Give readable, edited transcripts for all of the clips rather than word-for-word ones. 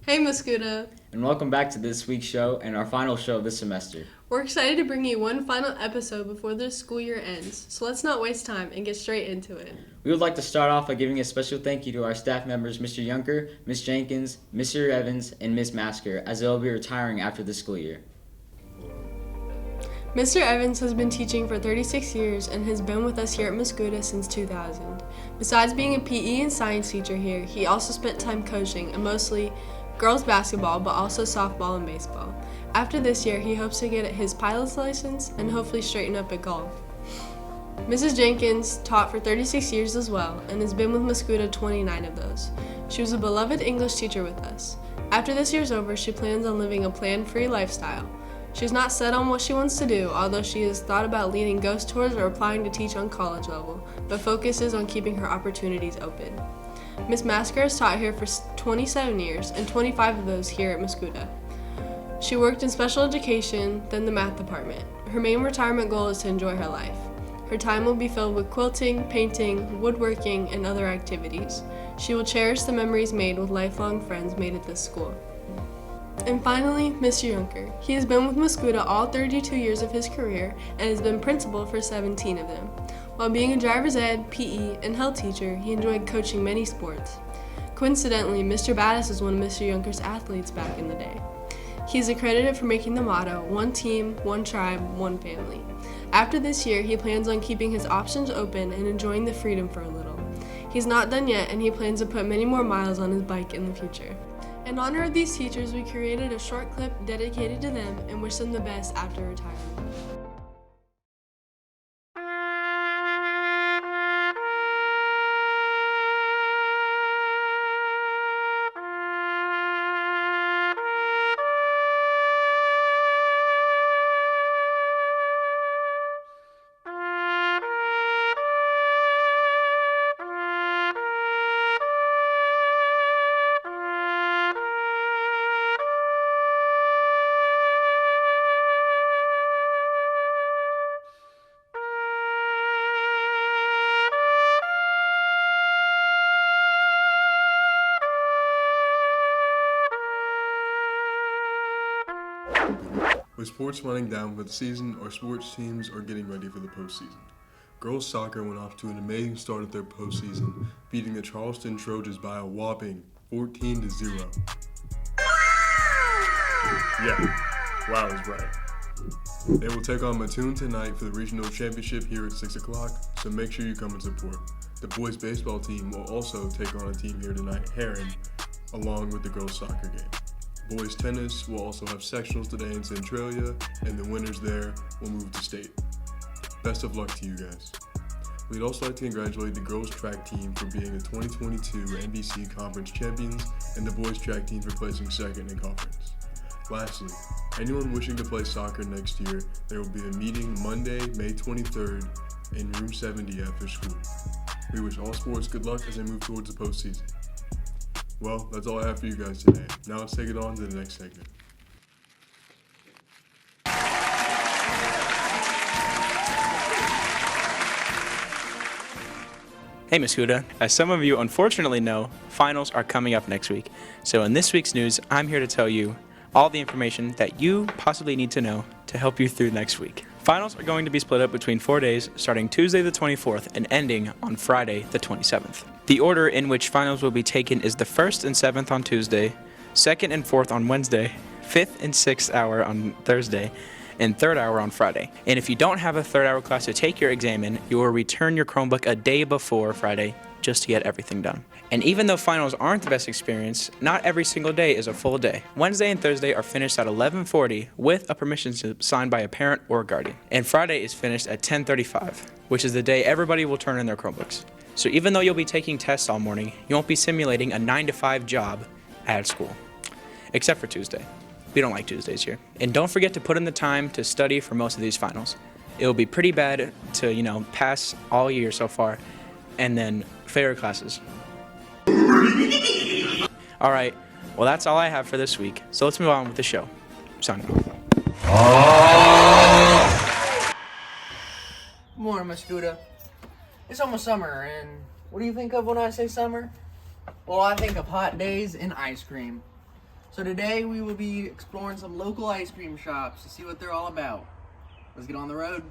Hey Mascoutah! And welcome back to this week's show and our final show of this semester. We're excited to bring you one final episode before the school year ends, so let's not waste time and get straight into it. We would like to start off by giving a special thank you to our staff members, Mr. Yunker, Ms. Jenkins, Mr. Evans, and Ms. Masker, as they will be retiring after the school year. Mr. Evans has been teaching for 36 years and has been with us here at Mascoutah since 2000. Besides being a PE and science teacher here, he also spent time coaching, and mostly girls basketball, but also softball and baseball. After this year, he hopes to get his pilot's license and hopefully straighten up at golf. Mrs. Jenkins taught for 36 years as well and has been with Mascoutah 29 of those. She was a beloved English teacher with us. After this year's over, she plans on living a plan-free lifestyle. She's not set on what she wants to do, although she has thought about leading ghost tours or applying to teach on college level, but focuses on keeping her opportunities open. Ms. Masker has taught here for 27 years, and 25 of those here at Mascoutah. She worked in special education, then the math department. Her main retirement goal is to enjoy her life. Her time will be filled with quilting, painting, woodworking, and other activities. She will cherish the memories made with lifelong friends made at this school. And finally, Mr. Yunker. He has been with Mascoutah all 32 years of his career and has been principal for 17 of them. While being a driver's ed, PE, and health teacher, he enjoyed coaching many sports. Coincidentally, Mr. Battis was one of Mr. Yunker's athletes back in the day. He is accredited for making the motto, one team, one tribe, one family. After this year, he plans on keeping his options open and enjoying the freedom for a little. He's not done yet, and he plans to put many more miles on his bike in the future. In honor of these teachers, we created a short clip dedicated to them and wish them the best after retirement. With sports winding down for the season, our sports teams are getting ready for the postseason. Girls soccer went off to an amazing start at their postseason, beating the Charleston Trojans by a whopping 14-0. Yeah, wow is right. They will take on Mattoon tonight for the regional championship here at 6 o'clock, so make sure you come and support. The boys baseball team will also take on a team here tonight, Heron, along with the girls soccer game. Boys tennis will also have sectionals today in Centralia, and the winners there will move to state. Best of luck to you guys. We'd also like to congratulate the girls track team for being the 2022 NBC Conference champions and the boys track team for placing second in conference. Lastly, anyone wishing to play soccer next year, there will be a meeting Monday, May 23rd in room 70 after school. We wish all sports good luck as they move towards the postseason. Well, that's all I have for you guys today. Now let's take it on to the next segment. Hey Mascoutah, as some of you unfortunately know, finals are coming up next week. So in this week's news, I'm here to tell you all the information that you possibly need to know to help you through next week. Finals are going to be split up between 4 days, starting Tuesday the 24th and ending on Friday the 27th. The order in which finals will be taken is the 1st and 7th on Tuesday, 2nd and 4th on Wednesday, 5th and 6th hour on Thursday, and 3rd hour on Friday. And if you don't have a 3rd hour class to take your exam in, you will return your Chromebook a day before Friday just to get everything done. And even though finals aren't the best experience, not every single day is a full day. Wednesday and Thursday are finished at 11:40 with a permission slip signed by a parent or guardian. And Friday is finished at 10:35, which is the day everybody will turn in their Chromebooks. So even though you'll be taking tests all morning, you won't be simulating a 9-to-5 job at school. Except for Tuesday. We don't like Tuesdays here. And don't forget to put in the time to study for most of these finals. It will be pretty bad to, pass all year so far, and then failure classes. All right, well that's all I have for this week. So let's move on with the show. Signing off. Morning, Mascoutah. It's almost summer, and what do you think of when I say summer? Well, I think of hot days and ice cream. So today we will be exploring some local ice cream shops to see what they're all about. Let's get on the road.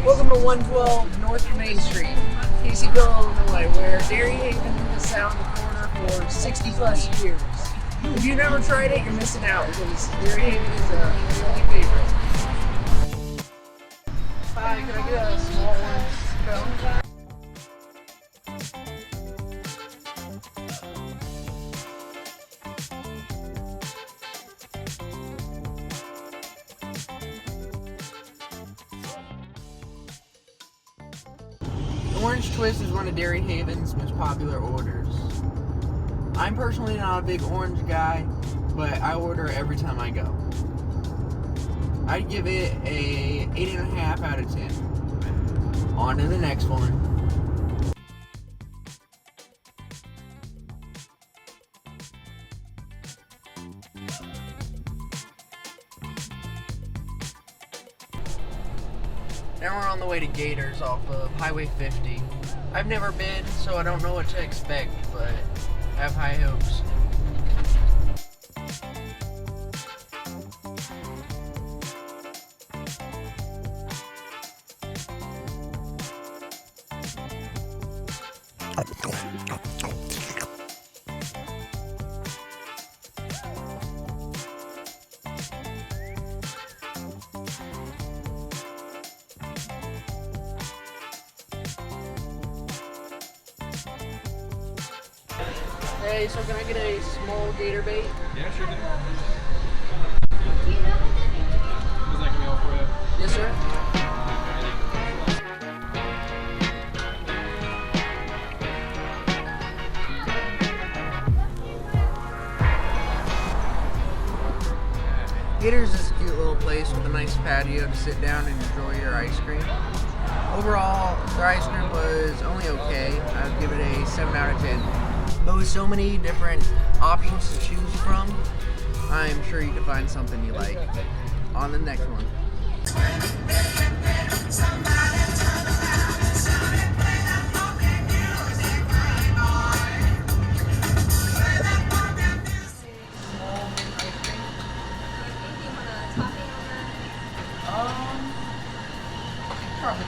Welcome to 112 North Main Street, Caseyville, Illinois, where Dairy Haven has sat on the corner for 60 plus years. If you've never tried it, you're missing out because Dairy Haven is a really favorite. Hi, can I get a small orange cone? Orange Twist is one of Dairy Haven's most popular orders. I'm personally not a big orange guy, but I order it every time I go. I'd give it a 8.5 out of 10. On to the next one. Now we're on the way to Gators off of Highway 50. I've never been, so I don't know what to expect, but I have high hopes. Hey, so can I get a small gator bait? Yeah, sure thing. Is that gonna be all for you? Yes, sir. Gators is a cute little place with a nice patio to sit down and enjoy your ice cream. Overall, their ice cream was only okay. I would give it a 7 out of 10. But with so many different options to choose from, I'm sure you can find something you like. On to the next one. Probably.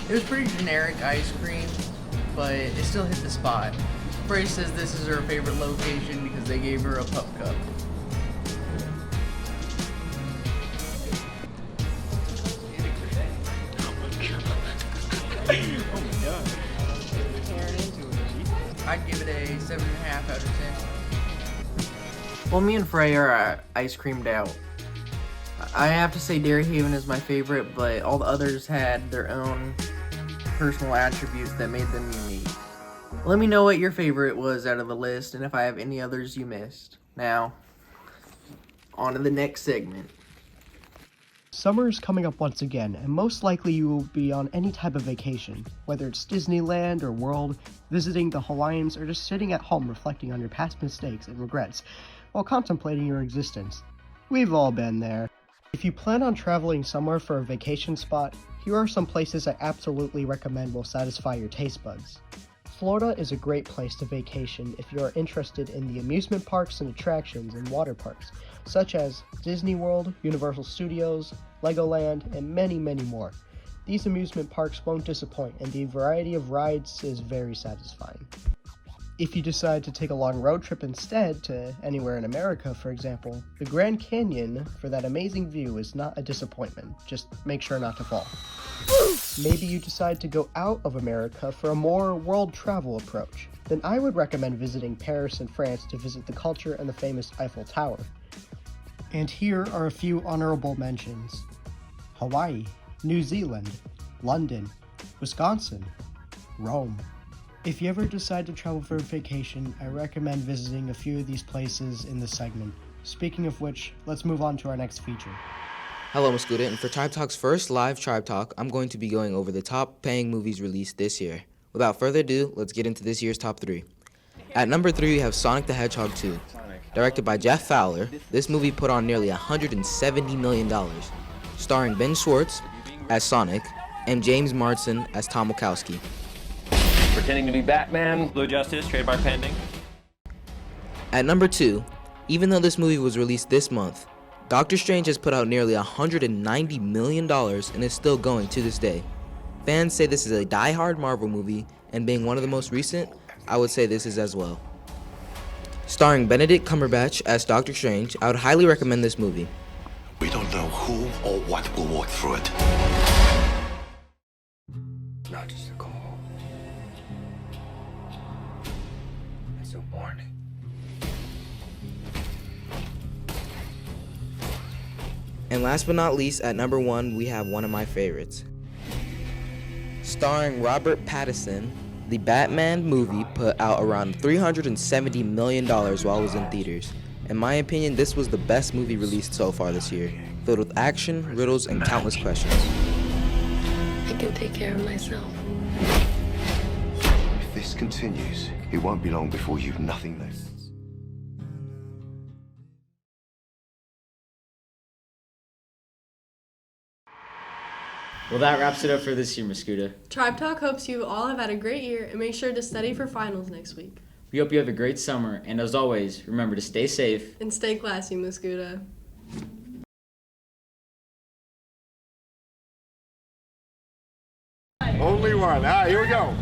It was pretty generic ice cream, but it still hit the spot. Frey says this is her favorite location because they gave her a pup cup. I'd give it a 7.5 out of 10. Well, me and Frey are ice creamed out. I have to say Dairy Haven is my favorite, but all the others had their own personal attributes that made them unique. Let me know what your favorite was out of the list and if I have any others you missed. Now, on to the next segment. Summer is coming up once again, and most likely you will be on any type of vacation, whether it's Disneyland or World, visiting the Hawaiians, or just sitting at home reflecting on your past mistakes and regrets while contemplating your existence. We've all been there. If you plan on traveling somewhere for a vacation spot, here are some places I absolutely recommend will satisfy your taste buds. Florida is a great place to vacation if you are interested in the amusement parks and attractions and water parks, such as Disney World, Universal Studios, Legoland, and many, many more. These amusement parks won't disappoint, and the variety of rides is very satisfying. If you decide to take a long road trip instead to anywhere in America, for example, the Grand Canyon for that amazing view is not a disappointment. Just make sure not to fall. Maybe you decide to go out of America for a more world travel approach. Then I would recommend visiting Paris and France to visit the culture and the famous Eiffel Tower. And here are a few honorable mentions: Hawaii, New Zealand, London, Wisconsin, Rome, If you ever decide to travel for a vacation, I recommend visiting a few of these places in this segment. Speaking of which, let's move on to our next feature. Hello, Mascoutah, and for Tribe Talk's first live Tribe Talk, I'm going to be going over the top paying movies released this year. Without further ado, let's get into this year's top 3. At number 3, we have Sonic the Hedgehog 2. Directed by Jeff Fowler, this movie put on nearly $170 million, starring Ben Schwartz as Sonic and James Marsden as Tom Wachowski. Pretending to be Batman. Blue Justice, trademark pending. At number 2, even though this movie was released this month, Doctor Strange has put out nearly $190 million and is still going to this day. Fans say this is a die-hard Marvel movie, and being one of the most recent, I would say this is as well. Starring Benedict Cumberbatch as Doctor Strange, I would highly recommend this movie. We don't know who or what will walk through it. Not just a call. It's a warning. And last but not least, at number 1, we have one of my favorites. Starring Robert Pattinson, the Batman movie put out around $370 million while it was in theaters. In my opinion, this was the best movie released so far this year, filled with action, riddles, and countless questions. I can take care of myself. If this continues, it won't be long before you've nothing left. Well, that wraps it up for this year, Mascoutah. Tribe Talk hopes you all have had a great year and make sure to study for finals next week. We hope you have a great summer, and as always, remember to stay safe. And stay classy, Mascoutah. Only one. All right, here we go.